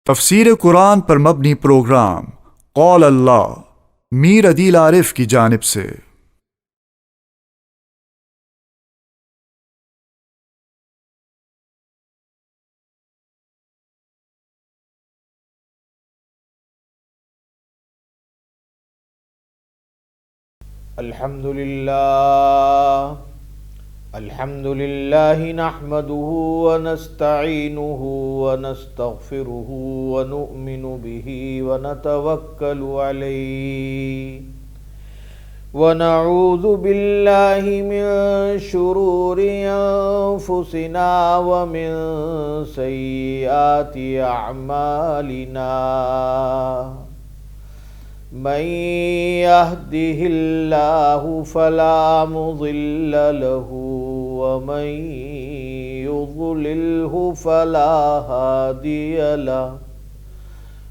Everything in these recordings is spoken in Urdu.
تفسیر قرآن پر مبنی پروگرام قول اللہ میر عدیل عارف کی جانب سے۔ الحمد للہ نحمده ونستعینه ونستغفره ونؤمن به ونتوکل علیہ ونعوذ باللہ من شرور انفسنا ومن سیئات اعمالنا من يهده الله فلا مضل له ومن يضلله فلا هادي له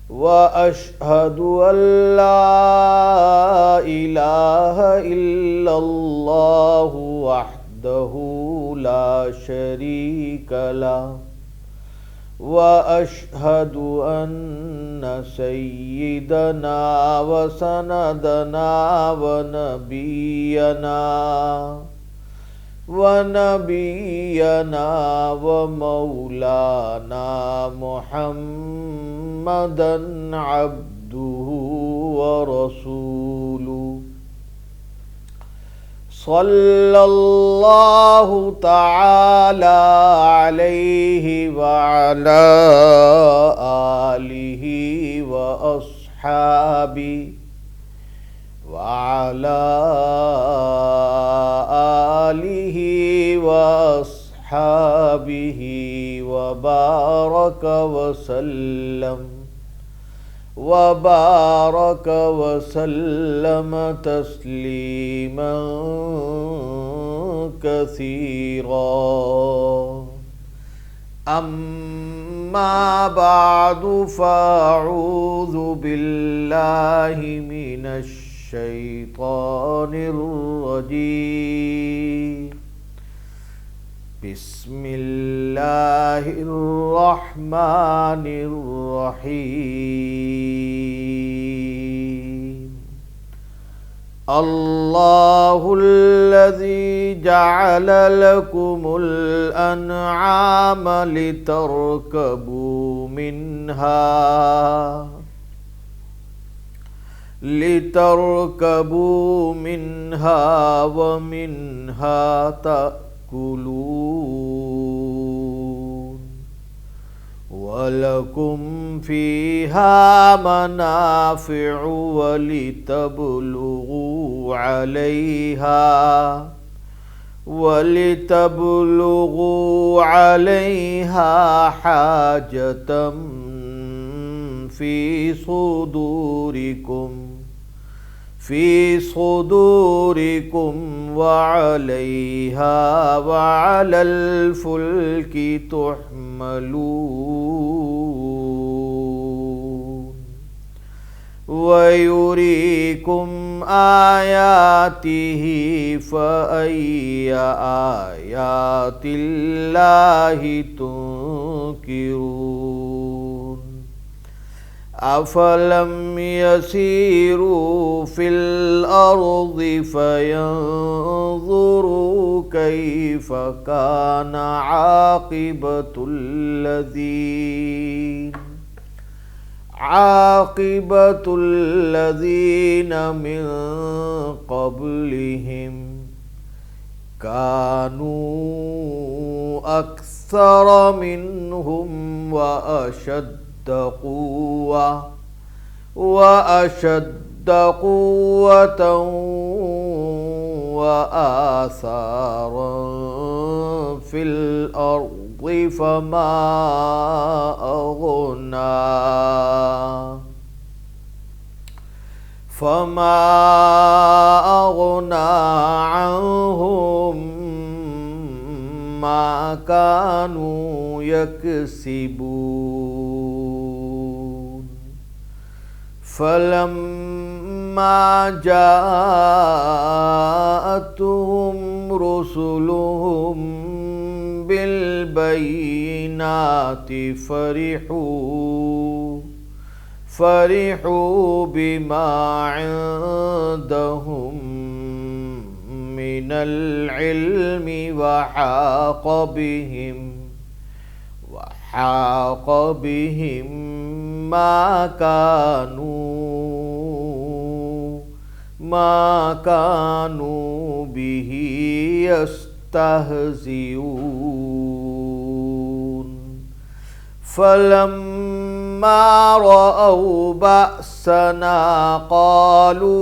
وأشهد أن لا إله إلا الله وحده لا شريك له وأشهد أن سيدنا وسندنا ونبينا ومولانا محمدا عبده ورسوله صلی اللہ تعالی علیہ وعلا آلہ واصحابہ وبارك وسلم تسليما كثيرا أما بعد فأعوذ بالله من الشيطان الرجيم بسم اللہ الرحمن الرحیم اللہ الذی جعل لکم الانعام لترکبوا منها ومنها تأکلون وَلَكُمْ فِيهَا مَنَافِعُ وَلِتَبْلُغُوا عَلَيْهَا حَاجَةً في صدوركم وعليها وعلى الفلك تحملون ويريكم آياته فأي آيات الله تنكرون أفلم يسيروا في الأرض فينظروا كيف كان عاقبة الذين من قبلهم كانوا أكثر منهم وأشد قوة وآثارا في الأرض فما أغنى عنهم ما كانوا يكسبون فلما جاءتهم رسلهم بالبينات فرحوا فرحوا بما عندهم من العلم وحاق بهم ما كانوا به يستهزئون فلما رأوا بأسنا قالوا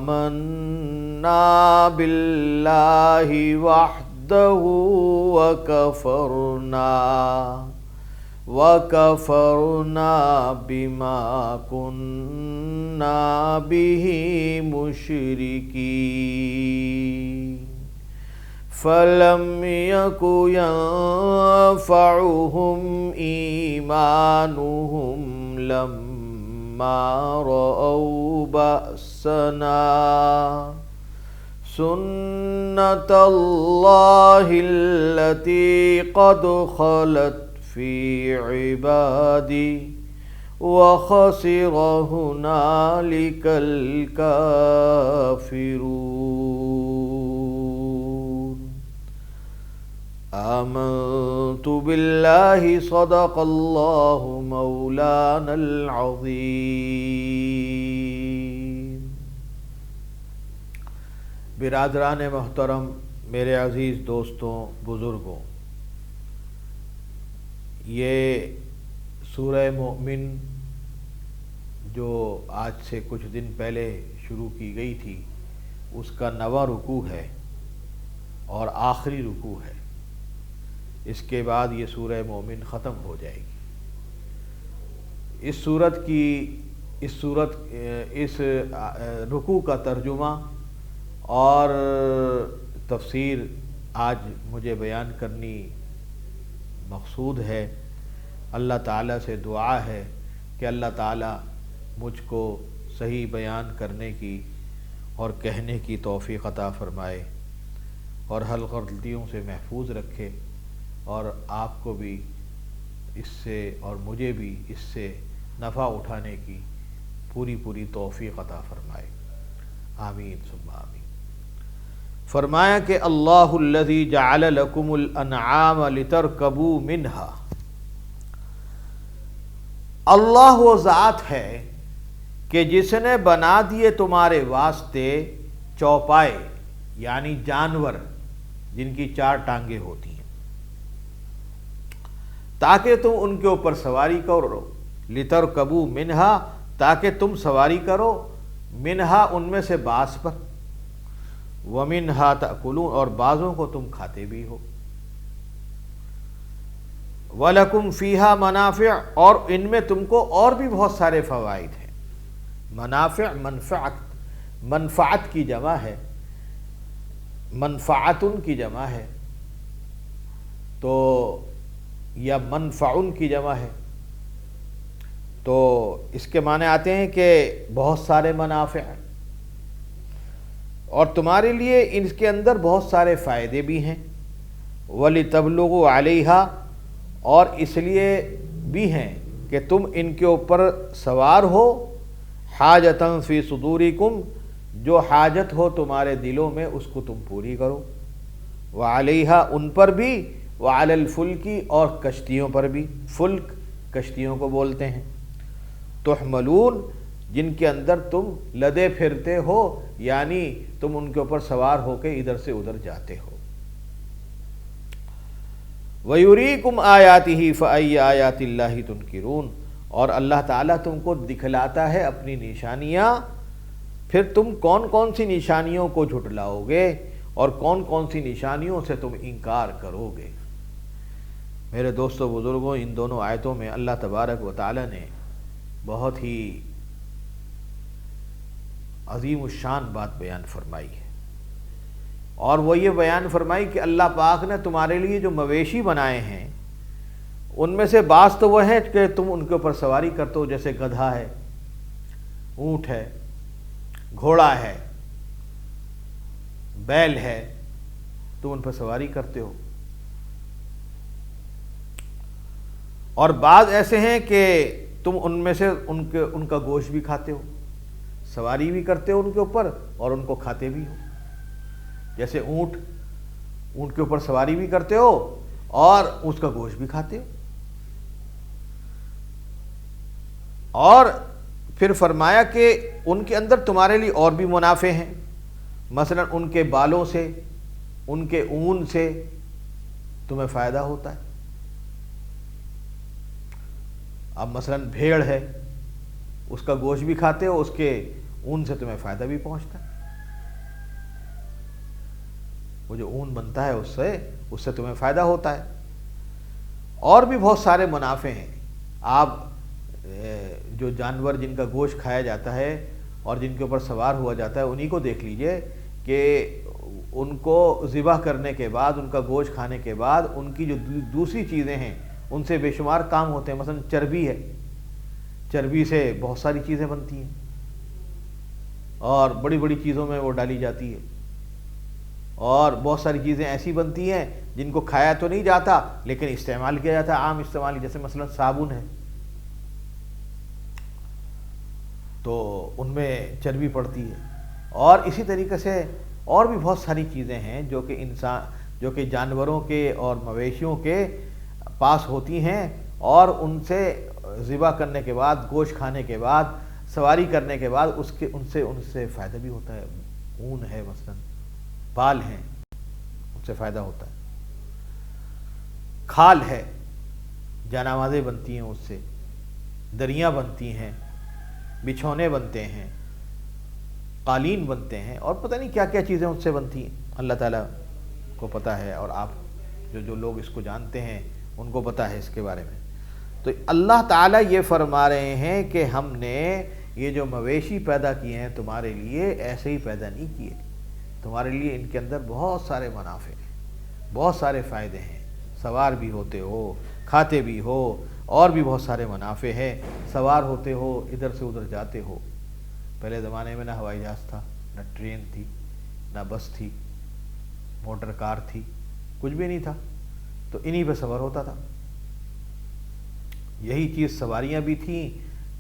آمنا بالله وحده وكفرنا بما كنا به مشركين فلم يك ينفعهم إيمانهم لما رأوا بأسنا سنة الله التي قد خلت في عبادي وخسر هنالك الكافرون آمنت بالله صدق الله مولانا العظيم۔ برادران محترم، میرے عزیز دوستوں، بزرگوں، یہ سورہ مومن جو آج سے کچھ دن پہلے شروع کی گئی تھی، اس کا 9واں رکوع ہے اور آخری رکوع ہے۔ اس کے بعد یہ سورہ مومن ختم ہو جائے گی۔ اس رکوع کا ترجمہ اور تفسیر آج مجھے بیان کرنی مقصود ہے۔ اللہ تعالیٰ سے دعا ہے کہ اللہ تعالیٰ مجھ کو صحیح بیان کرنے کی اور کہنے کی توفیق عطا فرمائے اور غلطیوں سے محفوظ رکھے، اور آپ کو بھی اس سے اور مجھے بھی اس سے نفع اٹھانے کی پوری توفیق عطا فرمائے۔ آمین ثم آمین۔ فرمایا کہ اللہ الذی جعل لکم الانعام لترکبوا منہا، اللہ وہ ذات ہے کہ جس نے بنا دیے تمہارے واسطے چوپائے، یعنی جانور جن کی 4 ٹانگیں ہوتی ہیں، تاکہ تم ان کے اوپر سواری کرو، لترکبوا منہا، تاکہ تم سواری کرو، منہا ان میں سے بعض پر، ومنہا تأکلون اور بعضوں کو تم کھاتے بھی ہو، وَلَكُمْ فِيهَا مَنَافِعُ اور ان میں تم کو اور بھی بہت سارے فوائد ہیں۔ منافع منفعت کی جمع ہے، منفعتن کی جمع ہے تو یا منفعن کی جمع ہے، تو اس کے معنی آتے ہیں کہ بہت سارے منافع ہیں، اور تمہارے لیے اس کے اندر بہت سارے فائدے بھی ہیں۔ وَلِتَبْلُغُوا عَلَيْهَا اور اس لیے بھی ہیں کہ تم ان کے اوپر سوار ہو، حاجتاً فی صدورکم جو حاجت ہو تمہارے دلوں میں اس کو تم پوری کرو، وعلیہا ان پر بھی، وعلی الفلک اور کشتیوں پر بھی، فلک کشتیوں کو بولتے ہیں، تحملون جن کے اندر تم لدے پھرتے ہو، یعنی تم ان کے اوپر سوار ہو کے ادھر سے ادھر جاتے ہو۔ وَيُرِيكُمْ آيَاتِهِ فَأَيَّ آيَاتِ اللَّهِ تُنْكِرُونَ اور اللہ تعالیٰ تم کو دکھلاتا ہے اپنی نشانیاں، پھر تم کون کون سی نشانیوں کو جھٹلاؤ گے اور کون کون سی نشانیوں سے تم انکار کرو گے۔ میرے دوستو بزرگوں، ان دونوں آیتوں میں اللہ تبارک و تعالیٰ نے بہت ہی عظیم الشان بات بیان فرمائی ہے، اور وہ یہ بیان فرمائی کہ اللہ پاک نے تمہارے لیے جو مویشی بنائے ہیں ان میں سے بعض تو وہ ہیں کہ تم ان کے اوپر سواری کرتے ہو، جیسے گدھا ہے، اونٹ ہے، گھوڑا ہے، بیل ہے، تم ان پر سواری کرتے ہو، اور بعض ایسے ہیں کہ تم ان میں سے ان کا گوشت بھی کھاتے ہو، سواری بھی کرتے ہو ان کے اوپر اور ان کو کھاتے بھی ہو، جیسے اونٹ کے اوپر سواری بھی کرتے ہو اور اس کا گوشت بھی کھاتے ہو۔ اور پھر فرمایا کہ ان کے اندر تمہارے لیے اور بھی منافع ہیں، مثلا ان کے بالوں سے، ان کے اون سے تمہیں فائدہ ہوتا ہے۔ اب مثلا بھیڑ ہے، اس کا گوشت بھی کھاتے ہو، اس کے اون سے تمہیں فائدہ بھی پہنچتا ہے، وہ جو اون بنتا ہے اس سے تمہیں فائدہ ہوتا ہے۔ اور بھی بہت سارے منافع ہیں۔ آپ جو جانور جن کا گوشت کھایا جاتا ہے اور جن کے اوپر سوار ہوا جاتا ہے، انہی کو دیکھ لیجئے کہ ان کو ذبح کرنے کے بعد، ان کا گوشت کھانے کے بعد ان کی جو دوسری چیزیں ہیں ان سے بے شمار کام ہوتے ہیں۔ مثلا چربی ہے، چربی سے بہت ساری چیزیں بنتی ہیں اور بڑی بڑی چیزوں میں وہ ڈالی جاتی ہے، اور بہت ساری چیزیں ایسی بنتی ہیں جن کو کھایا تو نہیں جاتا لیکن استعمال کیا جاتا ہے، عام استعمال، جیسے مثلا صابن ہے تو ان میں چربی پڑتی ہے۔ اور اسی طریقے سے اور بھی بہت ساری چیزیں ہیں جو کہ جانوروں کے اور مویشیوں کے پاس ہوتی ہیں، اور ان سے ذبح کرنے کے بعد، گوشت کھانے کے بعد، سواری کرنے کے بعد ان سے فائدہ بھی ہوتا ہے۔ اون ہے، مثلا بال ہیں، ان سے فائدہ ہوتا ہے۔ کھال ہے، جانمازیں بنتی ہیں اس سے، دریاں بنتی ہیں، بچھونے بنتے ہیں، قالین بنتے ہیں، اور پتہ نہیں کیا کیا چیزیں ان سے بنتی ہیں، اللہ تعالیٰ کو پتہ ہے، اور آپ جو لوگ اس کو جانتے ہیں ان کو پتہ ہے اس کے بارے میں۔ تو اللہ تعالیٰ یہ فرما رہے ہیں کہ ہم نے یہ جو مویشی پیدا کیے ہیں تمہارے لیے ایسے ہی پیدا نہیں کیے، تمہارے لیے ان کے اندر بہت سارے منافع ہیں، بہت سارے فائدے ہیں، سوار بھی ہوتے ہو، کھاتے بھی ہو، اور بھی بہت سارے منافع ہیں۔ سوار ہوتے ہو، ادھر سے ادھر جاتے ہو۔ پہلے زمانے میں نہ ہوائی جہاز تھا، نہ ٹرین تھی، نہ بس تھی، موٹر کار تھی، کچھ بھی نہیں تھا، تو انہی پہ سفر ہوتا تھا۔ یہی چیز سواریاں بھی تھیں،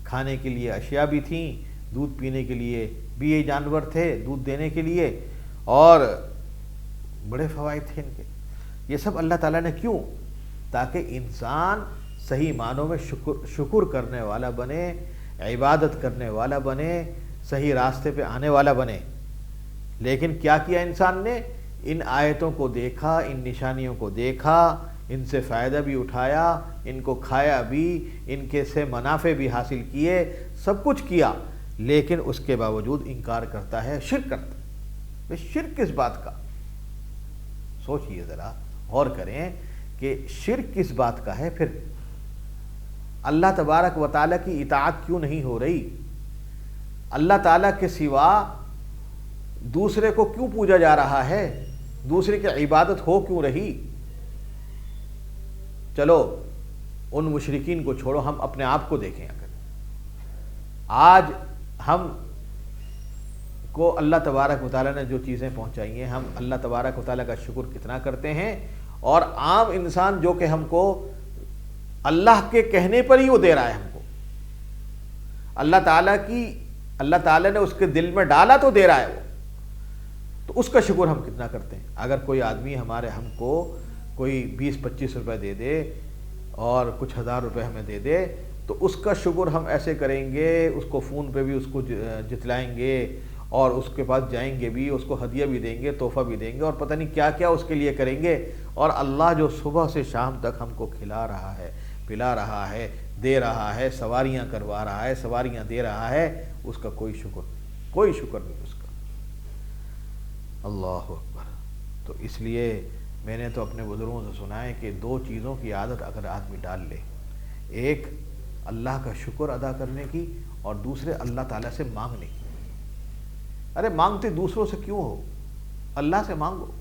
کھانے کے لیے اشیاء بھی تھیں، دودھ پینے کے لیے بھی یہ جانور تھے، دودھ دینے کے لیے، اور بڑے فوائد تھے ان کے۔ یہ سب اللہ تعالیٰ نے کیوں؟ تاکہ انسان صحیح معنوں میں شکر کرنے والا بنے، عبادت کرنے والا بنے، صحیح راستے پہ آنے والا بنے۔ لیکن کیا کیا انسان نے؟ ان آیتوں کو دیکھا، ان نشانیوں کو دیکھا، ان سے فائدہ بھی اٹھایا، ان کو کھایا بھی، ان کے سے منافع بھی حاصل کیے، سب کچھ کیا، لیکن اس کے باوجود انکار کرتا ہے، شرک کرتا ہے۔ شرک کس بات کا؟ سوچئے ذرا، غور کریں کہ شرک کس بات کا ہے۔ پھر اللہ تبارک و تعالیٰ کی اطاعت کیوں نہیں ہو رہی؟ اللہ تعالیٰ کے سوا دوسرے کو کیوں پوجا جا رہا ہے؟ دوسرے کی عبادت ہو کیوں رہی؟ چلو ان مشرکین کو چھوڑو، ہم اپنے آپ کو دیکھیں۔ اگر آج ہم کو اللہ تبارک و تعالیٰ نے جو چیزیں پہنچائی ہیں، ہم اللہ تبارک و تعالیٰ کا شکر کتنا کرتے ہیں، اور عام انسان جو کہ ہم کو اللہ کے کہنے پر ہی وہ دے رہا ہے، ہم کو اللہ تعالیٰ نے اس کے دل میں ڈالا تو دے رہا ہے وہ، تو اس کا شکر ہم کتنا کرتے ہیں۔ اگر کوئی آدمی ہم کو کوئی 20-25 روپے دے دے اور کچھ ہزار روپے ہمیں دے دے، تو اس کا شکر ہم ایسے کریں گے، اس کو فون پہ بھی اس کو جتلائیں گے، اور اس کے پاس جائیں گے بھی، اس کو ہدیہ بھی دیں گے، تحفہ بھی دیں گے، اور پتہ نہیں کیا کیا اس کے لیے کریں گے۔ اور اللہ جو صبح سے شام تک ہم کو کھلا رہا ہے، پلا رہا ہے، دے رہا ہے، سواریاں کروا رہا ہے، سواریاں دے رہا ہے، اس کا کوئی شکر نہیں اس کا۔ اللہ اکبر۔ تو اس لیے میں نے تو اپنے بزرگوں سے سنا ہے کہ 2 چیزوں کی عادت اگر آدمی ڈال لے، ایک اللہ کا شکر ادا کرنے کی، اور دوسرے اللہ تعالیٰ سے مانگنے کی۔ ارے مانگتے دوسروں سے کیوں ہو؟ اللہ سے مانگو،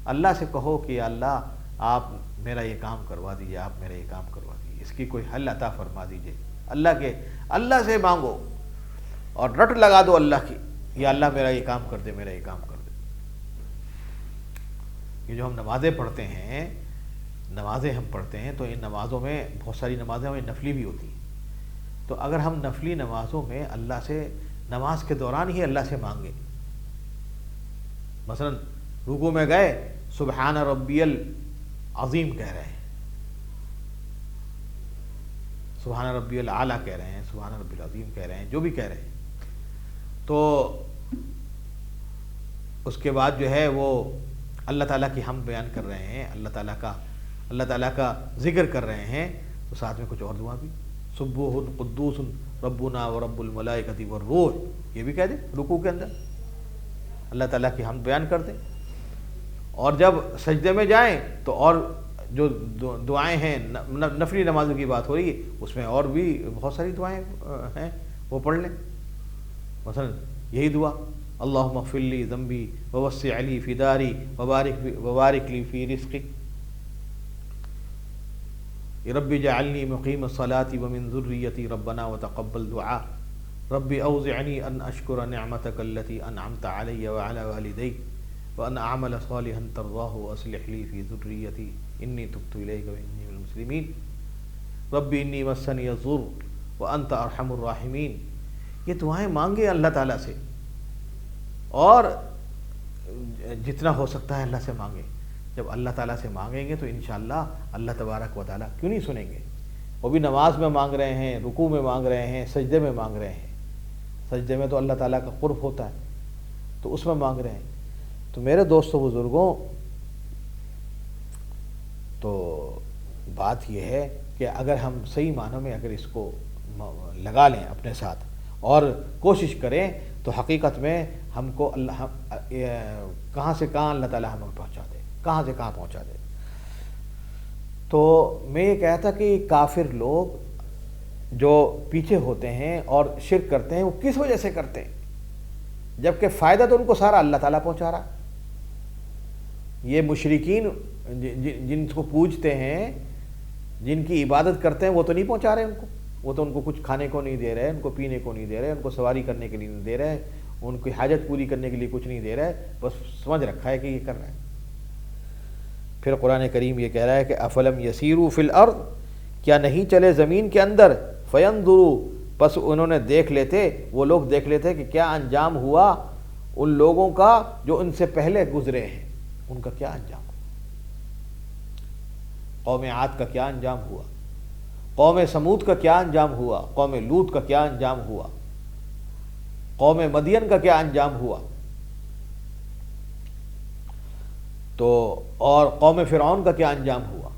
اللہ سے کہو کہ یا اللہ آپ میرا یہ کام کروا دیجئے، آپ میرا یہ کام کروا دیجئے، اس کی کوئی حل عطا فرما دیجئے۔ اللہ سے مانگو، اور رٹ لگا دو اللہ کی، یا اللہ میرا یہ کام کر دے، میرا یہ کام کر دے۔ یہ جو ہم نمازیں پڑھتے ہیں، نمازیں ہم پڑھتے ہیں تو ان نمازوں میں بہت ساری نمازیں ہمیں نفلی بھی ہوتی ہیں. تو اگر ہم نفلی نمازوں میں اللہ سے نماز کے دوران ہی اللہ سے مانگے، مثلا رکوع میں گئے سبحان ربی العظیم کہہ رہے ہیں، سبحان ربی الاعلیٰ کہہ رہے ہیں، سبحان ربی العظیم کہہ رہے ہیں، جو بھی کہہ رہے ہیں، تو اس کے بعد جو ہے وہ اللہ تعالیٰ کی حمد بیان کر رہے ہیں، اللہ تعالیٰ کا ذکر کر رہے ہیں، تو ساتھ میں کچھ اور دعا بھی، سبوح قدوس ربنا ورب الملائکۃ والروح، یہ بھی کہہ دیں رکوع کے اندر، اللہ تعالیٰ کی حمد بیان کر دیں. اور جب سجدے میں جائیں تو اور جو دعائیں ہیں، نفلی نمازوں کی بات ہو رہی ہے، اس میں اور بھی بہت ساری دعائیں ہیں، وہ پڑھ لیں. مثلا یہی دعا اللہم اغفر لی ذنبی ووسع لی فی داری وبارک لی فی رزقی رب اجعلنی مقیم الصلاۃ ومن ذریتی ربنا وتقبل دعاء رب اوزعنی ان اشکر نعمتک التی انعمت علی وعلی والدی وان اعمل صالحا ترضاہ واصلح لی فی ذریتی انی تبت الیک وانی من المسلمین رب انی مسنی الضر وانت ارحم الراحمین. یہ دعائیں مانگے اللہ تعالیٰ سے، اور جتنا ہو سکتا ہے اللہ سے مانگیں. جب اللہ تعالیٰ سے مانگیں گے تو انشاءاللہ اللہ تبارک و تعالیٰ کیوں نہیں سنیں گے. وہ بھی نماز میں مانگ رہے ہیں، رکوع میں مانگ رہے ہیں، سجدے میں مانگ رہے ہیں. سجدے میں تو اللہ تعالیٰ کا قرب ہوتا ہے، تو اس میں مانگ رہے ہیں. تو میرے دوستوں بزرگوں، تو بات یہ ہے کہ اگر ہم صحیح معنوں میں اگر اس کو لگا لیں اپنے ساتھ اور کوشش کریں تو حقیقت میں ہم کو اللہ کہاں سے کہاں اللہ تعالیٰ ہمیں پہنچا دے، کہاں سے کہاں پہنچا دے. تو میں یہ کہا تھا کہ کافر لوگ جو پیچھے ہوتے ہیں اور شرک کرتے ہیں وہ کس وجہ سے کرتے ہیں، جبکہ فائدہ تو ان کو سارا اللہ تعالیٰ پہنچا رہا. یہ مشرکین جن کو پوجتے ہیں، جن کی عبادت کرتے ہیں، وہ تو نہیں پہنچا رہے ان کو، وہ تو ان کو کچھ کھانے کو نہیں دے رہے، ان کو پینے کو نہیں دے رہے، ان کو سواری کرنے کے لیے نہیں دے رہے، ان کی حاجت پوری کرنے کے لیے کچھ نہیں دے رہے، بس سمجھ رکھا ہے کہ یہ کر رہے ہیں. پھر قرآن کریم یہ کہہ رہا ہے کہ افلم یسیروا فی الارض، کیا نہیں چلے زمین کے اندر، فینظروا، بس انہوں نے دیکھ لیتے، وہ لوگ دیکھ لیتے کہ کیا انجام ہوا ان لوگوں کا جو ان سے پہلے گزرے ہیں، ان کا کیا انجام ہوا. قوم عاد کا کیا انجام ہوا، قوم سمود کا کیا انجام ہوا، قوم لوط کا کیا انجام ہوا، قوم مدین کا کیا انجام ہوا، تو اور قوم فرعون کا کیا انجام ہوا.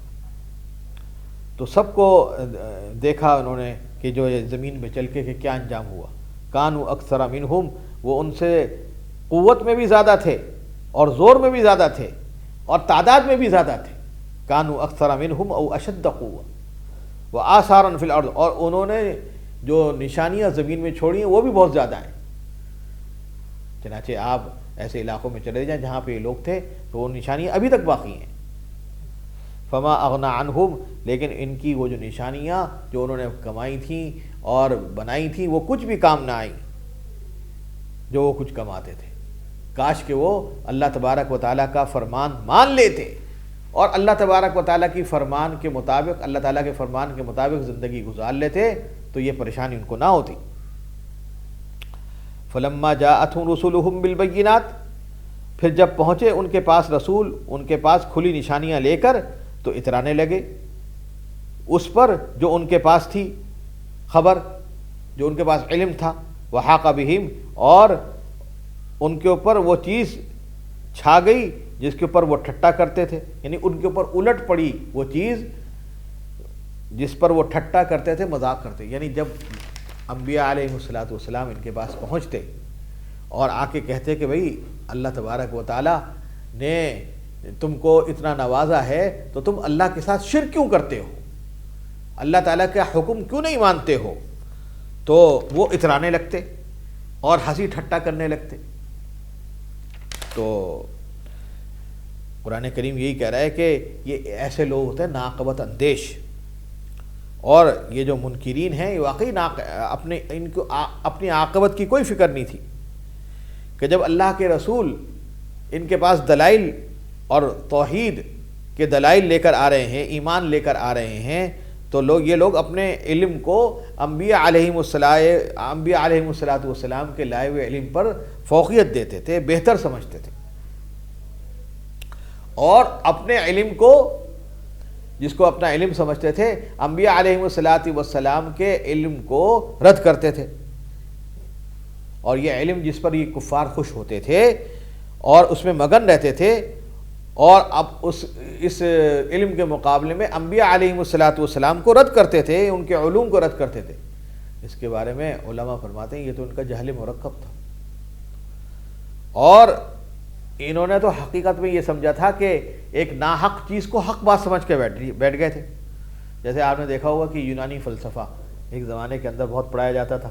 تو سب کو دیکھا انہوں نے کہ جو زمین میں چل کے کہ کیا انجام ہوا. کانوا اکثر منہم، وہ ان سے قوت میں بھی زیادہ تھے اور زور میں بھی زیادہ تھے اور تعداد میں بھی زیادہ تھے. کانوا اکثر منہم او اشد قوة وآثارا فی الارض، اور انہوں نے جو نشانیاں زمین میں چھوڑی ہیں وہ بھی بہت زیادہ ہیں. چنانچہ آپ ایسے علاقوں میں چلے جائیں جہاں پہ یہ لوگ تھے تو وہ نشانیاں ابھی تک باقی ہیں. فما اغنى عنہم، لیکن ان کی وہ جو نشانیاں جو انہوں نے کمائی تھیں اور بنائی تھیں وہ کچھ بھی کام نہ آئیں جو وہ کچھ کماتے تھے. کاش کہ وہ اللہ تبارک و تعالیٰ کا فرمان مان لیتے اور اللہ تبارک و تعالیٰ کی فرمان کے مطابق، اللہ تعالیٰ کے فرمان کے مطابق زندگی گزار لیتے تو یہ پریشانی ان کو نہ ہوتی. فلما جاءتهم رسلهم بالبینات، پھر جب پہنچے ان کے پاس رسول، ان کے پاس کھلی نشانیاں لے کر، تو اترانے لگے اس پر جو ان کے پاس تھی خبر، جو ان کے پاس علم تھا. وحاق بہم، اور ان کے اوپر وہ چیز چھا گئی جس کے اوپر وہ ٹھٹا کرتے تھے، یعنی ان کے اوپر الٹ پڑی وہ چیز جس پر وہ ٹھٹا کرتے تھے، مذاق کرتے. یعنی جب انبیاء علیہ الصلوۃ والسلام ان کے پاس پہنچتے اور آ کے کہتے کہ بھئی اللہ تبارک و تعالیٰ نے تم کو اتنا نوازا ہے تو تم اللہ کے ساتھ شرک کیوں کرتے ہو، اللہ تعالیٰ کا حکم کیوں نہیں مانتے ہو، تو وہ اترانے لگتے اور ہنسی ٹھٹا کرنے لگتے. تو قرآن کریم یہی کہہ رہا ہے کہ یہ ایسے لوگ ہوتے ہیں ناقبت اندیش، اور یہ جو منکرین ہیں یہ واقعی ان کو اپنی عاقبت کی کوئی فکر نہیں تھی کہ جب اللہ کے رسول ان کے پاس دلائل اور توحید کے دلائل لے کر آ رہے ہیں، ایمان لے کر آ رہے ہیں، تو یہ لوگ اپنے علم کو انبیاء علیہم الصلاۃ والسلام کے لائے ہوئے علم پر فوقیت دیتے تھے، بہتر سمجھتے تھے، اور اپنے علم کو، جس کو اپنا علم سمجھتے تھے، انبیاء علیہم الصلاۃ والسلام کے علم کو رد کرتے تھے، اور یہ علم جس پر یہ کفار خوش ہوتے تھے اور اس میں مگن رہتے تھے، اور اب اس علم کے مقابلے میں انبیاء علیہم الصلاۃ والسلام کو رد کرتے تھے، ان کے علوم کو رد کرتے تھے۔ اس کے بارے میں علماء فرماتے ہیں یہ تو ان کا جہل مرکب تھا، اور انہوں نے تو حقیقت میں یہ سمجھا تھا کہ ایک ناحق چیز کو حق بات سمجھ کے بیٹھ گئے تھے۔ جیسے آپ نے دیکھا ہوگا کہ یونانی فلسفہ ایک زمانے کے اندر بہت پڑھایا جاتا تھا،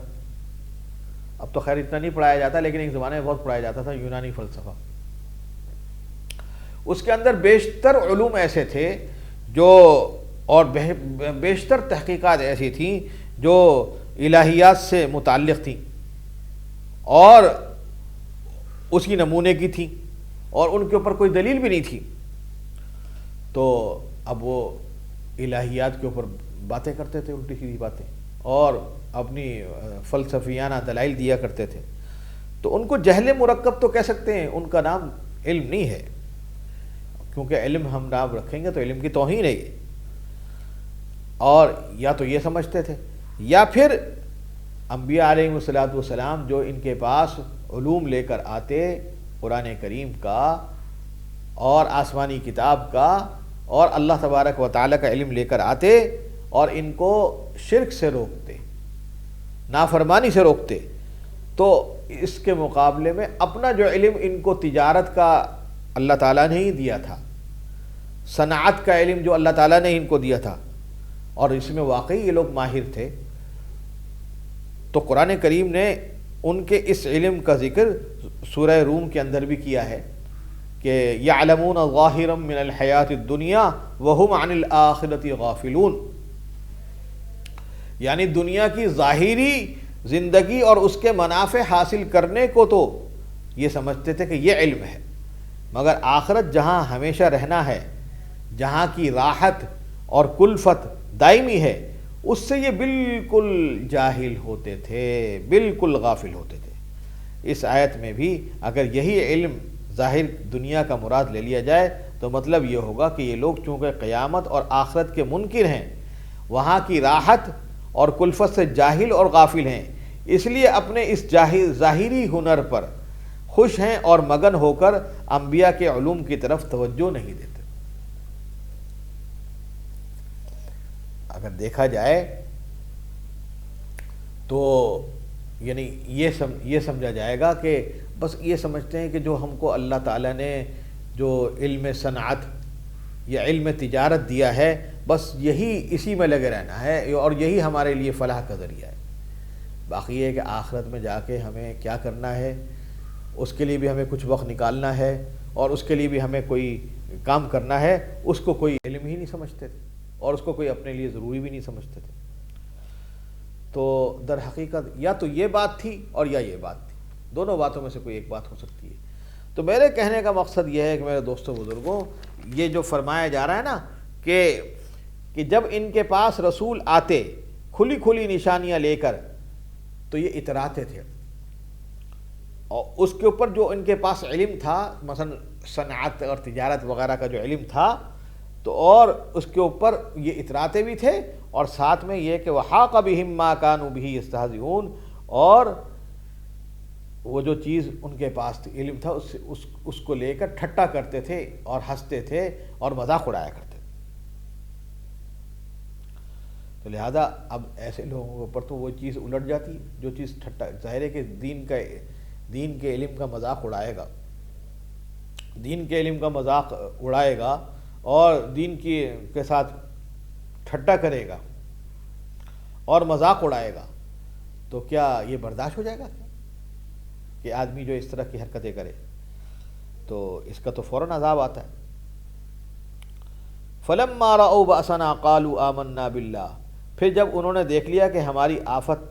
اب تو خیر اتنا نہیں پڑھایا جاتا، لیکن ایک زمانے میں بہت پڑھایا جاتا تھا یونانی فلسفہ۔ اس کے اندر بیشتر علوم ایسے تھے جو، اور بیشتر تحقیقات ایسی تھیں جو الہیات سے متعلق تھیں اور اسی نمونے کی تھیں، اور ان کے اوپر کوئی دلیل بھی نہیں تھی، تو اب وہ الہیات کے اوپر باتیں کرتے تھے، الٹی سیدھی باتیں، اور اپنی فلسفیانہ دلائل دیا کرتے تھے۔ تو ان کو جہل مرکب تو کہہ سکتے ہیں، ان کا نام علم نہیں ہے، کیونکہ علم ہم نام رکھیں گے تو علم کی توہین ہے یہ۔ اور یا تو یہ سمجھتے تھے، یا پھر انبیاء علیہم الصلاۃ والسلام جو ان کے پاس علوم لے کر آتے، قرآن کریم کا اور آسمانی کتاب کا اور اللہ تبارک و تعالیٰ کا علم لے کر آتے، اور ان کو شرک سے روکتے، نافرمانی سے روکتے، تو اس کے مقابلے میں اپنا جو علم ان کو تجارت کا اللہ تعالیٰ نے ہی دیا تھا، صنعت کا علم جو اللہ تعالیٰ نے ان کو دیا تھا، اور اس میں واقعی یہ لوگ ماہر تھے، تو قرآن کریم نے ان کے اس علم کا ذکر سورہ روم کے اندر بھی کیا ہے کہ یعلمون ظاہرا من الحیات الدنیا وہم عن الآخرۃ غافلون، یعنی دنیا کی ظاہری زندگی اور اس کے منافع حاصل کرنے کو تو یہ سمجھتے تھے کہ یہ علم ہے، مگر آخرت جہاں ہمیشہ رہنا ہے، جہاں کی راحت اور کلفت دائمی ہے، اس سے یہ بالکل جاہل ہوتے تھے، بالکل غافل ہوتے تھے۔ اس آیت میں بھی اگر یہی علم ظاہر دنیا کا مراد لے لیا جائے تو مطلب یہ ہوگا کہ یہ لوگ چونکہ قیامت اور آخرت کے منکر ہیں، وہاں کی راحت اور کلفت سے جاہل اور غافل ہیں، اس لیے اپنے اس ظاہری ہنر پر خوش ہیں اور مگن ہو کر انبیاء کے علوم کی طرف توجہ نہیں دیتے۔ اگر دیکھا جائے تو یعنی یہ سمجھا جائے گا کہ بس یہ سمجھتے ہیں کہ جو ہم کو اللہ تعالیٰ نے جو علم صنعت یا علم تجارت دیا ہے، بس یہی اسی میں لگے رہنا ہے اور یہی ہمارے لیے فلاح کا ذریعہ ہے۔ باقی یہ ہے کہ آخرت میں جا کے ہمیں کیا کرنا ہے، اس کے لیے بھی ہمیں کچھ وقت نکالنا ہے، اور اس کے لیے بھی ہمیں کوئی کام کرنا ہے، اس کو کوئی علم ہی نہیں سمجھتے تھے، اور اس کو کوئی اپنے لیے ضروری بھی نہیں سمجھتے تھے۔ تو در حقیقت یا تو یہ بات تھی اور یا یہ بات تھی، دونوں باتوں میں سے کوئی ایک بات ہو سکتی ہے۔ تو میرے کہنے کا مقصد یہ ہے کہ میرے دوستوں بزرگوں، یہ جو فرمایا جا رہا ہے نا کہ جب ان کے پاس رسول آتے کھلی کھلی نشانیاں لے کر تو یہ اتراتے تھے، اور اس کے اوپر جو ان کے پاس علم تھا، مثلا صنعت اور تجارت وغیرہ کا جو علم تھا، تو اور اس کے اوپر یہ اتراتے بھی تھے، اور ساتھ میں یہ کہ وحاق بہم ما کانوا بہ یستہزئون، اور وہ جو چیز ان کے پاس علم تھا اس کو لے کر ٹھٹا کرتے تھے اور ہنستے تھے اور مذاق اڑایا کرتے تھے۔ تو لہذا اب ایسے لوگوں کے اوپر تو وہ چیز الٹ جاتی ہے، جو چیز ٹھٹا، ظاہر ہے کہ دین کے علم کا مذاق اڑائے گا، دین کے علم کا مذاق اڑائے گا اور دین کے ساتھ ٹھٹا کرے گا اور مذاق اڑائے گا، تو کیا یہ برداشت ہو جائے گا کہ آدمی جو اس طرح کی حرکتیں کرے؟ تو اس کا تو فوراً عذاب آتا ہے۔ فَلَمَّا رَأَوْا بَأْسَنَا قَالُوا آمَنَّا بِاللَّهِ، پھر جب انہوں نے دیکھ لیا کہ ہماری آفت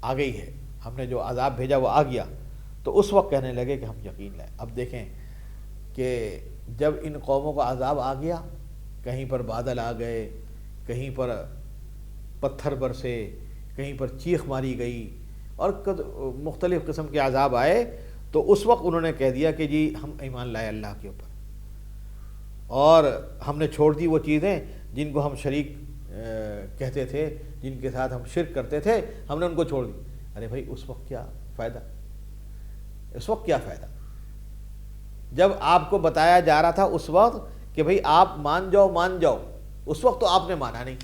آ گئی ہے، ہم نے جو عذاب بھیجا وہ آ گیا، تو اس وقت کہنے لگے کہ ہم یقین لائیں۔ اب دیکھیں کہ جب ان قوموں کا عذاب آ گیا، کہیں پر بادل آ گئے، کہیں پر پتھر برسے، کہیں پر چیخ ماری گئی اور مختلف قسم کے عذاب آئے، تو اس وقت انہوں نے کہہ دیا کہ جی ہم ایمان لائے اللہ کے اوپر، اور ہم نے چھوڑ دی وہ چیزیں جن کو ہم شریک کہتے تھے، جن کے ساتھ ہم شرک کرتے تھے، ہم نے ان کو چھوڑ دی۔ ارے بھائی اس وقت کیا فائدہ، اس وقت کیا فائدہ، جب آپ کو بتایا جا رہا تھا اس وقت کہ بھئی آپ مان جاؤ، اس وقت تو آپ نے مانا نہیں۔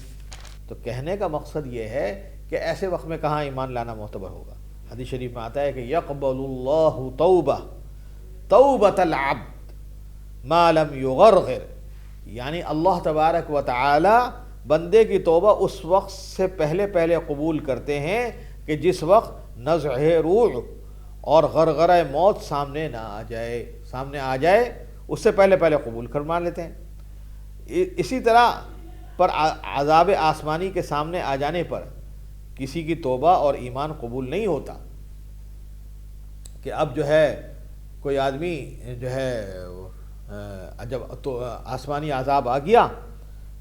تو کہنے کا مقصد یہ ہے کہ ایسے وقت میں کہاں ایمان لانا معتبر ہوگا۔ حدیث شریف میں آتا ہے کہ یقبل اللہ توبۃ العبد ما لم یغرغر، یعنی اللہ تبارک و تعالی بندے کی توبہ اس وقت سے پہلے قبول کرتے ہیں کہ جس وقت نزع روح اور غرغرہ موت سامنے آ جائے، اس سے پہلے قبول فرما لیتے ہیں۔ اسی طرح پر عذاب آسمانی کے سامنے آ جانے پر کسی کی توبہ اور ایمان قبول نہیں ہوتا، کہ اب جو ہے کوئی آدمی جو ہے جب تو آسمانی عذاب آ گیا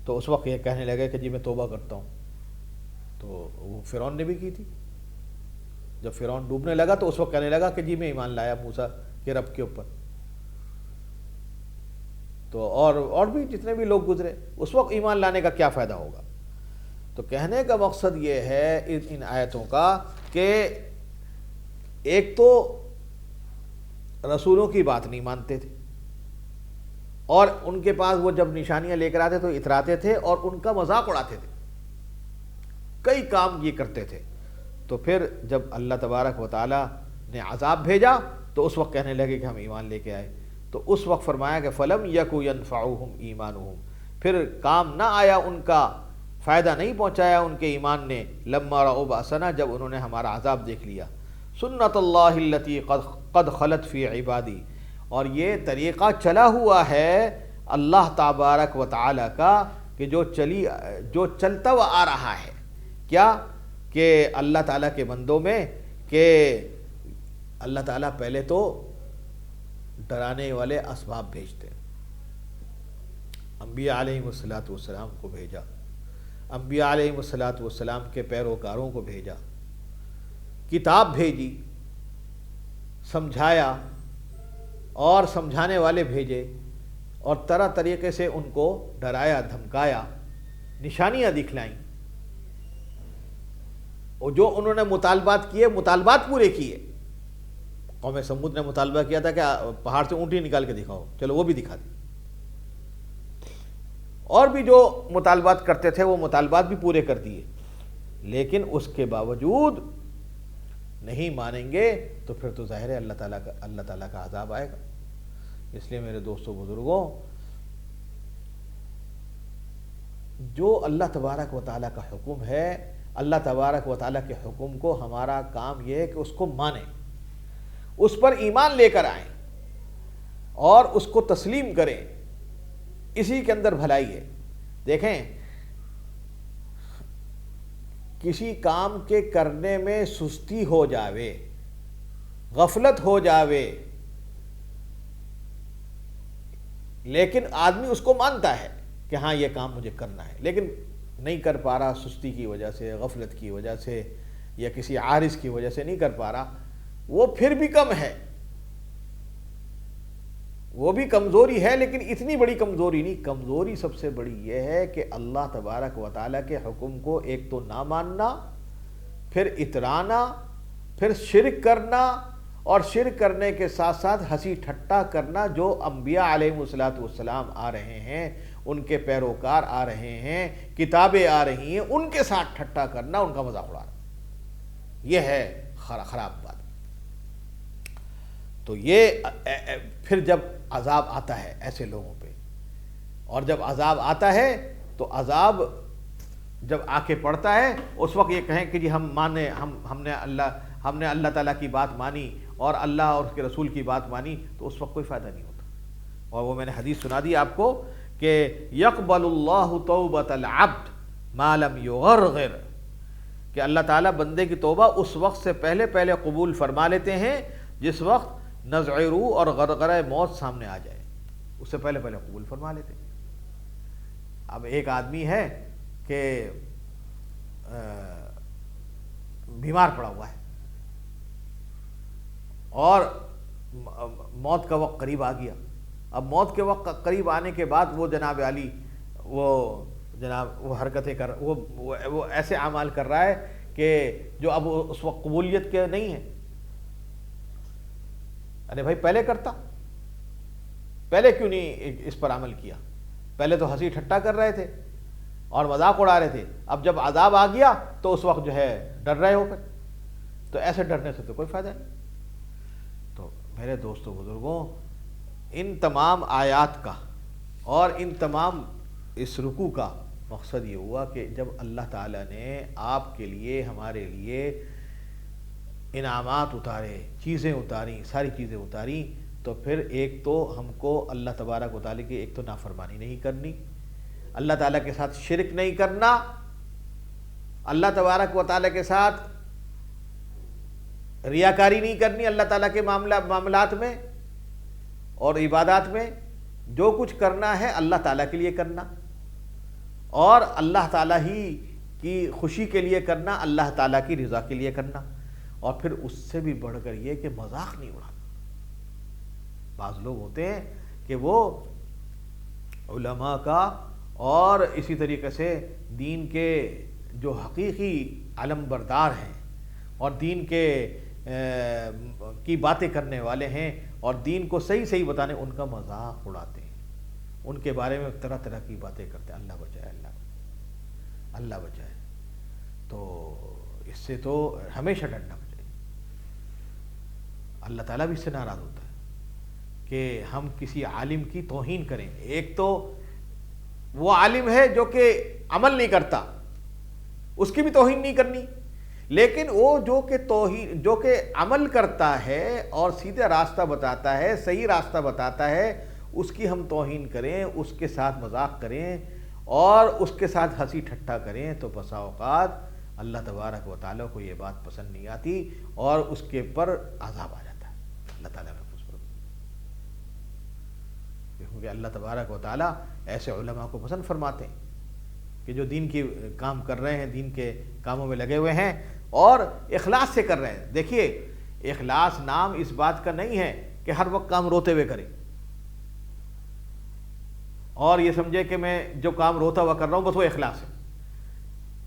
تو اس وقت یہ کہنے لگے کہ جی میں توبہ کرتا ہوں۔ تو وہ فرعون نے بھی کی تھی، جب فرعون ڈوبنے لگا تو اس وقت کہنے لگا کہ جی میں ایمان لایا موسیٰ کے رب کے اوپر۔ تو اور بھی جتنے بھی لوگ گزرے، اس وقت ایمان لانے کا کیا فائدہ ہوگا۔ تو کہنے کا مقصد یہ ہے ان آیتوں کا کہ ایک تو رسولوں کی بات نہیں مانتے تھے، اور ان کے پاس وہ جب نشانیاں لے کر آتے تو اتراتے تھے اور ان کا مذاق اڑاتے تھے، کئی کام یہ کرتے تھے۔ تو پھر جب اللہ تبارک و تعالی نے عذاب بھیجا تو اس وقت کہنے لگے کہ ہم ایمان لے کے آئے، تو اس وقت فرمایا کہ فلم یکو ینفعہم ایمانہم، پھر کام نہ آیا ان کا، فائدہ نہیں پہنچایا ان کے ایمان نے، لما رأوا بأسنا، جب انہوں نے ہمارا عذاب دیکھ لیا۔ سنت اللہ التی قد خلت فی عبادی، اور یہ طریقہ چلا ہوا ہے اللہ تبارک و تعالی کا کہ جو چلتا ہوا آ رہا ہے، کیا کہ اللہ تعالیٰ کے بندوں میں کہ اللہ تعالیٰ پہلے تو ڈرانے والے اسباب بھیجتے ہیں، انبیاء علیہم والسلام کو بھیجا، انبیاء علیہم والسلام کے پیروکاروں کو بھیجا، کتاب بھیجی، سمجھایا اور سمجھانے والے بھیجے، اور طرح طریقے سے ان کو ڈرایا دھمکایا، نشانیاں دکھلائیں، اور جو انہوں نے مطالبات کیے مطالبات پورے کیے۔ قوم سمود نے مطالبہ کیا تھا کہ پہاڑ سے اونٹی نکال کے دکھاؤ، چلو وہ بھی دکھا دی، اور بھی جو مطالبات کرتے تھے وہ مطالبات بھی پورے کر دیے، لیکن اس کے باوجود نہیں مانیں گے تو پھر تو ظاہر ہے اللہ تعالیٰ کا عذاب آئے گا۔ اس لیے میرے دوستوں بزرگوں، جو اللہ تبارک و تعالیٰ کا حکم ہے، اللہ تبارک و تعالیٰ کے حکم کو ہمارا کام یہ ہے کہ اس کو مانیں، اس پر ایمان لے کر آئیں اور اس کو تسلیم کریں، اسی کے اندر بھلائی ہے۔ دیکھیں، کسی کام کے کرنے میں سستی ہو جاوے، غفلت ہو جاوے، لیکن آدمی اس کو مانتا ہے کہ ہاں یہ کام مجھے کرنا ہے، لیکن نہیں کر پا رہا، سستی کی وجہ سے، غفلت کی وجہ سے، یا کسی عارض کی وجہ سے نہیں کر پا رہا، وہ پھر بھی کم ہے، وہ بھی کمزوری ہے، لیکن اتنی بڑی کمزوری نہیں۔ کمزوری سب سے بڑی یہ ہے کہ اللہ تبارک و تعالیٰ کے حکم کو ایک تو نہ ماننا، پھر اترانا، پھر شرک کرنا، اور شرک کرنے کے ساتھ ساتھ ہنسی ٹھٹا کرنا، جو انبیاء علیہم السلام آ رہے ہیں، ان کے پیروکار آ رہے ہیں، کتابیں آ رہی ہیں، ان کے ساتھ ٹھٹا کرنا، ان کا مذاق اڑانا، یہ ہے خراب بات۔ تو یہ پھر جب عذاب آتا ہے ایسے لوگوں پہ، اور جب عذاب آتا ہے تو عذاب جب آ کے پڑتا ہے، اس وقت یہ کہیں کہ جی ہم نے اللہ تعالیٰ کی بات مانی اور اللہ اور اس کے رسول کی بات مانی، تو اس وقت کوئی فائدہ نہیں ہوتا۔ اور وہ میں نے حدیث سنا دی آپ کو کہ یقبل اللہ توبۃ العبد ما لم یغرغر، کہ اللہ تعالیٰ بندے کی توبہ اس وقت سے پہلے قبول فرما لیتے ہیں جس وقت نزع روح اور غرغرہ موت سامنے آ جائے۔ اس سے پہلے پہلے قبول فرما لیتے۔ اب ایک آدمی ہے کہ بیمار پڑا ہوا ہے اور موت کا وقت قریب آ گیا۔ اب موت کے وقت قریب آنے کے بعد وہ جناب علی وہ حرکتیں وہ ایسے اعمال کر رہا ہے کہ جو اب اس وقت قبولیت کے نہیں ہیں۔ ارے بھائی پہلے کرتا، پہلے کیوں نہیں اس پر عمل کیا؟ پہلے تو ہنسی ٹھٹا کر رہے تھے اور مذاق اڑا رہے تھے، اب جب عذاب آ گیا تو اس وقت جو ہے ڈر رہے ہو پھر، تو ایسے ڈرنے سے تو کوئی فائدہ نہیں۔ تو میرے دوستو بزرگوں، ان تمام آیات کا اور ان تمام اس رکوع کا مقصد یہ ہوا کہ جب اللہ تعالیٰ نے آپ کے لیے ہمارے لیے انعامات اتارے، چیزیں اتاری، ساری چیزیں اتاری، تو پھر ایک تو ہم کو اللہ تبارک و تعالیٰ کی ایک تو نافرمانی نہیں کرنی، اللہ تعالیٰ کے ساتھ شرک نہیں کرنا، اللہ تبارک و تعالیٰ کے ساتھ ریاکاری نہیں کرنی اللہ تعالیٰ کے معاملات میں اور عبادات میں۔ جو کچھ کرنا ہے اللہ تعالیٰ کے لیے کرنا اور اللہ تعالیٰ ہی کی خوشی کے لیے کرنا، اللہ تعالیٰ کی رضا کے لیے کرنا، اور پھر اس سے بھی بڑھ کر یہ کہ مذاق نہیں اڑانا۔ بعض لوگ ہوتے ہیں کہ وہ علماء کا اور اسی طریقے سے دین کے جو حقیقی علم بردار ہیں اور دین کی باتیں کرنے والے ہیں اور دین کو صحیح صحیح بتانے، ان کا مذاق اڑاتے ہیں، ان کے بارے میں طرح طرح کی باتیں کرتے ہیں۔ اللہ بچائے، اللہ بچائے۔ تو اس سے تو ہمیشہ ڈرنا چاہیے۔ اللہ تعالیٰ بھی اس سے ناراض ہوتا ہے کہ ہم کسی عالم کی توہین کریں۔ ایک تو وہ عالم ہے جو کہ عمل نہیں کرتا، اس کی بھی توہین نہیں کرنی، لیکن وہ جو کہ عمل کرتا ہے اور سیدھا راستہ بتاتا ہے، صحیح راستہ بتاتا ہے، اس کی ہم توہین کریں، اس کے ساتھ مذاق کریں اور اس کے ساتھ ہنسی ٹھٹا کریں، تو بسا اوقات اللہ تبارک و تعالیٰ کو یہ بات پسند نہیں آتی اور اس کے پر عذاب آ جاتا ہے۔ اللہ تعالیٰ محفوظ فرمائے، کیونکہ اللہ تبارک و تعالیٰ ایسے علماء کو پسند فرماتے ہیں کہ جو دین کی کام کر رہے ہیں، دین کے کاموں میں لگے ہوئے ہیں اور اخلاص سے کر رہے ہیں۔ دیکھیے، اخلاص نام اس بات کا نہیں ہے کہ ہر وقت کام روتے ہوئے کریں اور یہ سمجھے کہ میں جو کام روتا ہوا کر رہا ہوں بس وہ اخلاص ہے۔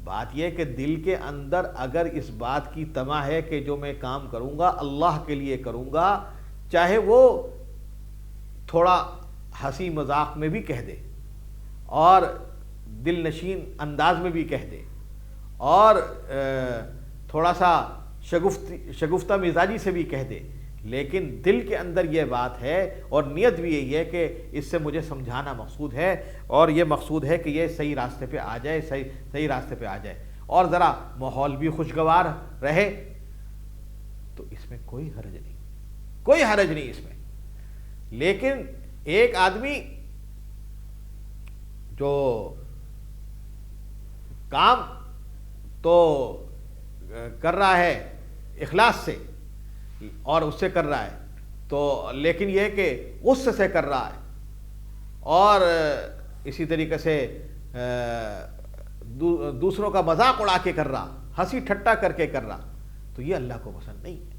بات یہ کہ دل کے اندر اگر اس بات کی طمع ہے کہ جو میں کام کروں گا اللہ کے لیے کروں گا، چاہے وہ تھوڑا ہنسی مذاق میں بھی کہہ دے اور دل نشین انداز میں بھی کہہ دے اور تھوڑا سا شگفتہ مزاجی سے بھی کہہ دے، لیکن دل کے اندر یہ بات ہے اور نیت بھی یہی ہے کہ اس سے مجھے سمجھانا مقصود ہے اور یہ مقصود ہے کہ یہ صحیح راستے پہ آ جائے، صحیح راستے پہ آ جائے اور ذرا ماحول بھی خوشگوار رہے، تو اس میں کوئی حرج نہیں، کوئی حرج نہیں اس میں۔ لیکن ایک آدمی جو کام تو کر رہا ہے اخلاص سے اور اس سے کر رہا ہے، تو لیکن یہ کہ غصے سے کر رہا ہے اور اسی طریقے سے دوسروں کا مذاق اڑا کے کر رہا، ہنسی ٹھٹا کر کے کر رہا، تو یہ اللہ کو پسند نہیں ہے۔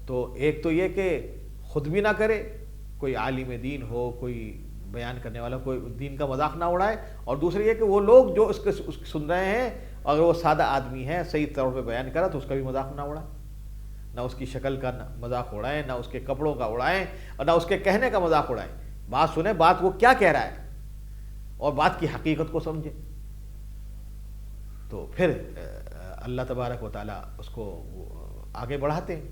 تو ایک تو یہ کہ خود بھی نہ کرے، کوئی عالم دین ہو، کوئی بیان کرنے والا کوئی دین کا مذاق نہ اڑائے، اور دوسری یہ کہ وہ لوگ جو اس کے سن رہے ہیں اگر وہ سادہ آدمی ہے صحیح طور پہ بیان کرا تو اس کا بھی مذاق نہ اڑائے، نہ اس کی شکل کا مذاق اڑائیں، نہ اس کے کپڑوں کا اڑائیں اور نہ اس کے کہنے کا مذاق اڑائیں۔ بات سنیں، بات وہ کیا کہہ رہا ہے اور بات کی حقیقت کو سمجھیں، تو پھر اللہ تبارک و تعالیٰ اس کو آگے بڑھاتے ہیں۔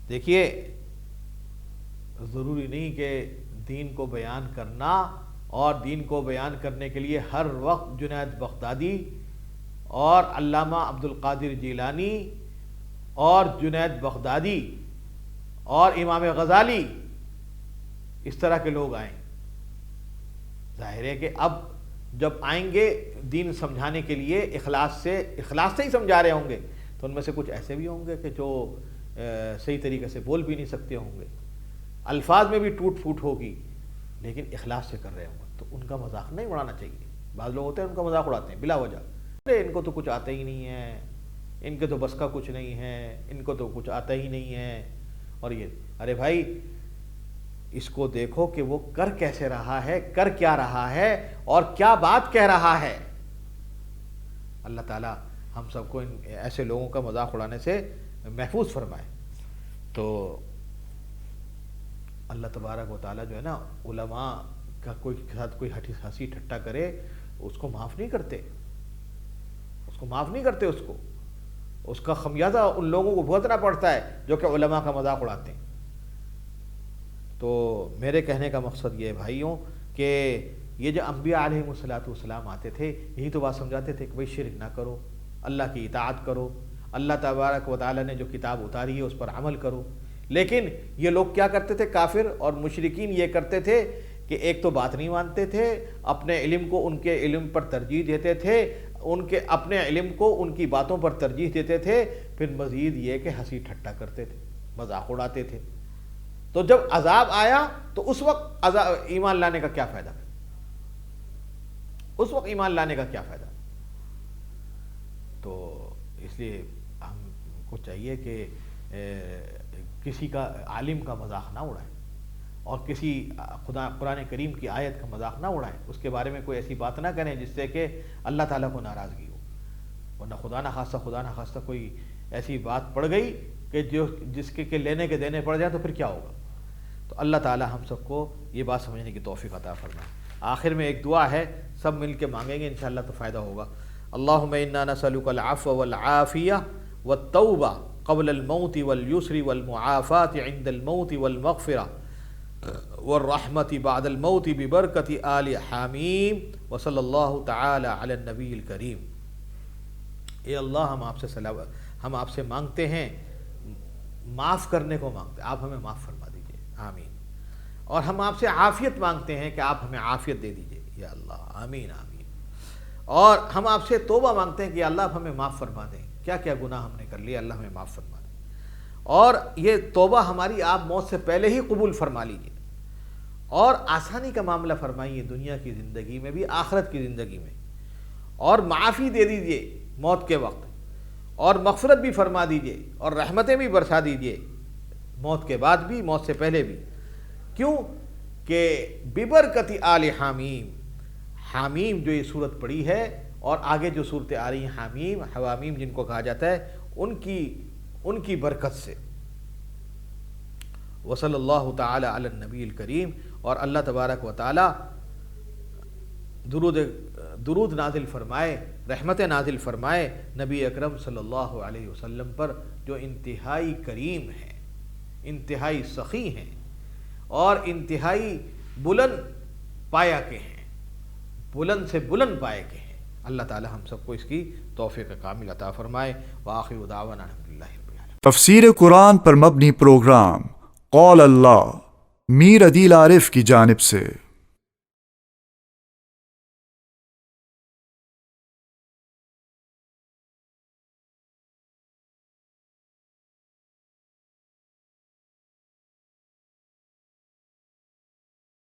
دیکھیے، ضروری نہیں کہ دین کو بیان کرنا اور دین کو بیان کرنے کے لیے ہر وقت جنید بغدادی اور علامہ عبد القادر جیلانی اور جنید بغدادی اور امام غزالی اس طرح کے لوگ آئیں۔ ظاہر ہے کہ اب جب آئیں گے دین سمجھانے کے لیے اخلاص سے ہی سمجھا رہے ہوں گے، تو ان میں سے کچھ ایسے بھی ہوں گے کہ جو صحیح طریقے سے بول بھی نہیں سکتے ہوں گے، الفاظ میں بھی ٹوٹ پھوٹ ہوگی، لیکن اخلاص سے کر رہے ہوں تو ان کا مذاق نہیں اڑانا چاہیے۔ بعض لوگ ہوتے ہیں ان کا مذاق اڑاتے ہیں بلا وجہ، ارے ان کو تو کچھ آتا ہی نہیں ہے، ان کے تو بس کا کچھ نہیں ہے، ان کو تو کچھ آتا ہی نہیں ہے، اور یہ ارے بھائی اس کو دیکھو کہ وہ کر کیسے رہا ہے، کر کیا رہا ہے، اور کیا بات کہہ رہا ہے۔ اللہ تعالیٰ ہم سب کو ان ایسے لوگوں کا مذاق اڑانے سے محفوظ فرمائے۔ تو اللہ تبارک و تعالیٰ جو ہے نا، علماء کا کوئی کے ساتھ کوئی ہنسی ٹھٹا کرے اس کو معاف نہیں کرتے، اس کو معاف نہیں کرتے، اس کا خمیازہ ان لوگوں کو بھگتنا پڑتا ہے جو کہ علماء کا مذاق اڑاتے ہیں۔ تو میرے کہنے کا مقصد یہ ہے بھائیوں کہ یہ جو انبیاء علیہ السلام آتے تھے یہی تو بات سمجھاتے تھے کہ بھئی شرک نہ کرو، اللہ کی اطاعت کرو، اللہ تبارک و تعالیٰ نے جو کتاب اتاری ہے اس پر عمل کرو۔ لیکن یہ لوگ کیا کرتے تھے، کافر اور مشرکین یہ کرتے تھے کہ ایک تو بات نہیں مانتے تھے، اپنے علم کو ان کے علم پر ترجیح دیتے تھے، ان کے اپنے علم کو ان کی باتوں پر ترجیح دیتے تھے، پھر مزید یہ کہ ہنسی ٹھٹا کرتے تھے، مذاق اڑاتے تھے۔ تو جب عذاب آیا تو اس وقت ایمان لانے کا کیا فائدہ؟ اس وقت ایمان لانے کا کیا فائدہ؟ تو اس لیے ہم کو چاہیے کہ کسی کا عالم کا مذاق نہ اڑائیں، اور کسی قرآن کریم کی آیت کا مذاق نہ اڑائیں، اس کے بارے میں کوئی ایسی بات نہ کریں جس سے کہ اللہ تعالیٰ کو ناراضگی ہو، ورنہ خدا نہ خواستہ کوئی ایسی بات پڑ گئی کہ جس کے لینے کے دینے پڑ جائیں تو پھر کیا ہوگا؟ تو اللہ تعالیٰ ہم سب کو یہ بات سمجھنے کی توفیق عطا فرمائے۔ آخر میں ایک دعا ہے، سب مل کے مانگیں گے انشاءاللہ تو فائدہ ہوگا۔ اللہم انا نسألک العفو والعافیہ والتوبہ قبل الموت والیسر والمعافات عند الموت والمغفرہ والرحمت بعد الموت ببرکت آل حامیم وصلی اللہ تعالی علی النبی الکریم۔ اے اللہ ہم آپ سے مانگتے ہیں، معاف کرنے کو مانگتے ہیں، آپ ہمیں معاف فرما دیجئے، آمین۔ اور ہم آپ سے عافیت مانگتے ہیں کہ آپ ہمیں عافیت دے دیجئے، یا اللہ، آمین آمین۔ اور ہم آپ سے توبہ مانگتے ہیں کہ اللہ آپ ہمیں معاف فرما دیں، کیا کیا گناہ ہم نے کر لیا، اللہ ہمیں معاف فرما دیں۔ اور یہ توبہ ہماری آپ موت سے پہلے ہی قبول فرما لیجئے، اور آسانی کا معاملہ فرمائیے دنیا کی زندگی میں بھی، آخرت کی زندگی میں، اور معافی دے دیجئے موت کے وقت، اور مغفرت بھی فرما دیجئے، اور رحمتیں بھی برسا دیجئے موت کے بعد بھی، موت سے پہلے بھی۔ کیوں کہ ببرکت آل حامیم، حامیم جو یہ صورت پڑی ہے اور آگے جو صورتیں آ رہی ہیں حامیم حوامیم جن کو کہا جاتا ہے، ان کی برکت سے۔ وصلی اللہ تعالی علی النبی الکریم، اور اللہ تبارک و تعالی درود نازل فرمائے، رحمت نازل فرمائے نبی اکرم صلی اللہ علیہ وسلم پر، جو انتہائی کریم ہیں، انتہائی سخی ہیں، اور انتہائی بلند پایا کے ہیں، بلند سے بلند پائے کے ہیں۔ اللہ تعالی ہم سب کو اس کی توفیق کامل عطا فرمائے۔ وآخر دعوانا الحمدللہ رب العالمین۔ تفسیر قرآن پر مبنی پروگرام قول اللہ میر عدیل عارف کی جانب سے